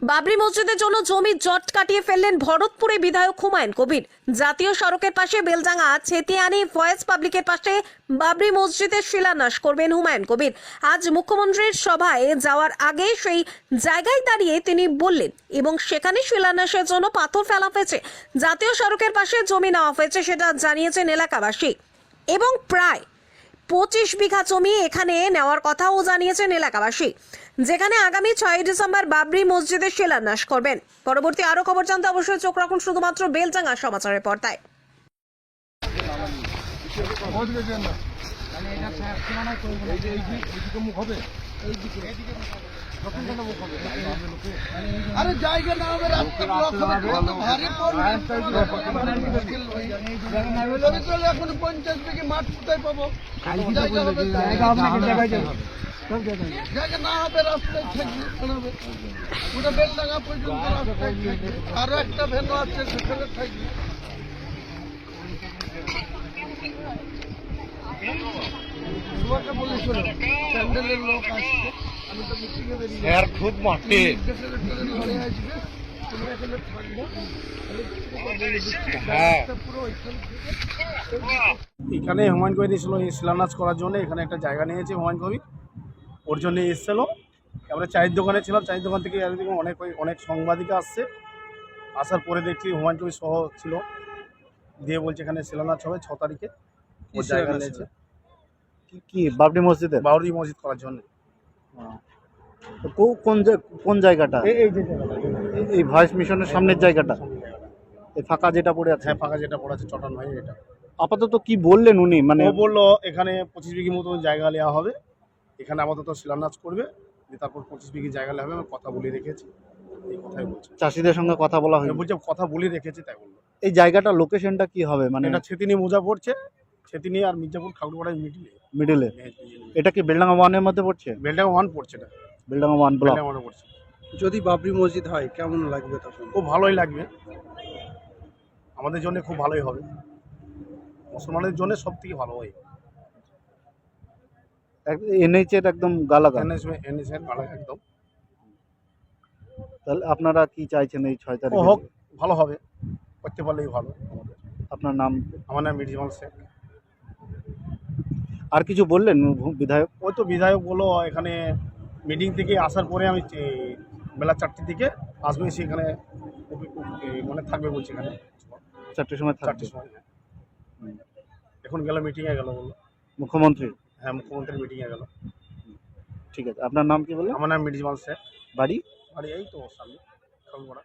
বাবরি মসজিদের জন্য জমি জট কাটিয়ে ফেললেন ভরতপুরে বিধায়ক হুমায়ুন কবির। জাতীয় সড়কের পাশে বেলডাঙ্গা ছেতিয়ানি ফয়েজ পাবলিকের পাশে বাবরি মসজিদের শিলান্যাস করবেন হুমায়ুন কবির। আজ মুখ্যমন্ত্রীর সভায় যাওয়ার আগে সেই জায়গায় দাঁড়িয়ে তিনি বললেন এবং সেখানে শিলান্যাসের জন্য পাথর ফেলা হয়েছে। জাতীয় সড়কের পাশে জমি নেওয়া হয়েছে সেটা জানিয়েছেন এলাকাবাসী এবং প্রায় 25 বিঘা জমি এখানে নেওয়ার কথাও জানিয়েছেন এলাকাবাসী, যেখানে আগামী 6 ডিসেম্বর বাবরি মসজিদের শিলান্যাস করবেন। পরবর্তী আরো খবর জানতে অবশ্যই চোখ রাখুন শুধুমাত্র বেলডাঙ্গা সমাচারের পর্দায়। আরে জায়গা না হবে, রাস্তা ব্লক হবে, কত ভারী পড়বে। এখন 50 বিঘে মাঠ কোথায় পাবো? জায়গা হবে, জায়গা না হবে, রাস্তায় থাকবে, পুরো বেলডাঙ্গা পর্যন্ত রাস্তায় থাকবে। আরো একটা ভেন্যু আছে সেখানে থাকবে। তোমাকে বলেছিল প্যান্ডেলের লোক আসছে, আমি তো মিটিংয়ে বেরিয়ে খুব মাঠে ঘরে আসবে, তোমরা এখানে থাকবো। এখানে হুমায়ুন কবির এসেছিল এই শিলান্যাস করার জন্য। এখানে একটা জায়গা নিয়েছে হুমায়ুন কবির, ওর জন্য এসেছিলো। আমরা চায়ের দোকানে ছিলাম, চায়ের দোকান থেকে অনেক সাংবাদিক আসছে। আসার পরে দেখছি হুমায়ুন কবির সহ ছিল, দিয়ে বলছে এখানে শিলান্যাস হবে 6 তারিখে। ওর জায়গা নিয়েছে কি বাবরি মসজিদের বাবরি মসজিদ করার জন্য। কোন জায়গাটা? এই যে জায়গাটা, এই ভয়েস মিশনের সামনের জায়গাটা, এই ফাঁকা যেটা পড়ে আছে। হ্যাঁ, ফাঁকা যেটা পড়ে আছে চটান ভাই, এটা আপাতত কি বললেন উনি? মানে ও বললো এখানে 25 বিঘি মতো জায়গা নেওয়া হবে, এখানে আপাতত শিলান্যাস করবে, দিয়ে তারপর 25 বিঘি জায়গা নেওয়া হবে। আমি কথা বলে রেখেছি, এই কথাই বলছে। চাষিদের সঙ্গে কথা বলা হয়? বলছে কথা বলে রেখেছি, তাই বললো। এই জায়গাটা লোকেশনটা কি হবে? মানে এটা ছেতিনি মোজা পড়ছে, ছেতিনি আর মির্জাপুর ঠাকুরপাড়ায় মিডিলে। এটা কি বেলডাঙ্গা 1 এর মধ্যে পড়ছে? বেলডাঙ্গা 1 পড়ছে, এটা বেলডাঙ্গা 1 ব্লক। বেলডাঙ্গা 1 পড়ছে। যদি বাবরি মসজিদ হয় কেমন লাগবে তখন? খুব ভালোই লাগবে, আমাদের জন্য খুব ভালোই হবে, মুসলমানের জন্য সব থেকে ভালো হয়। এনএইচ এর একদম গালাগা। এনএসএর ভালো একদম। তাহলে আপনারা কি চাইছেন এই 6 ও তারিখে? হোক, ভালো হবে, করতে পারলেই ভালো আমাদের। আপনার নাম? আমার নাম মির্জামাল শেখ। আর কিছু বললেন বিধায়ক? ওই তো বিধায়ক বললো এখানে মিটিং থেকে আসার পরে আমি বেলা 4টের দিকে আসবে, সেখানে মানে থাকবে বলছে, এখানে 4টের সময় থাকবে। 4টের সময়। এখন গেল মিটিংয়ে গেল বললো। মুখ্যমন্ত্রী? হ্যাঁ, মুখ্যমন্ত্রীর মিটিংয়ে গেল। ঠিক আছে, আপনার নাম কি বললেন? আমার নাম মির্জামাল শেখ। বাড়ি? আর এই তো সামনে খালপাড়া।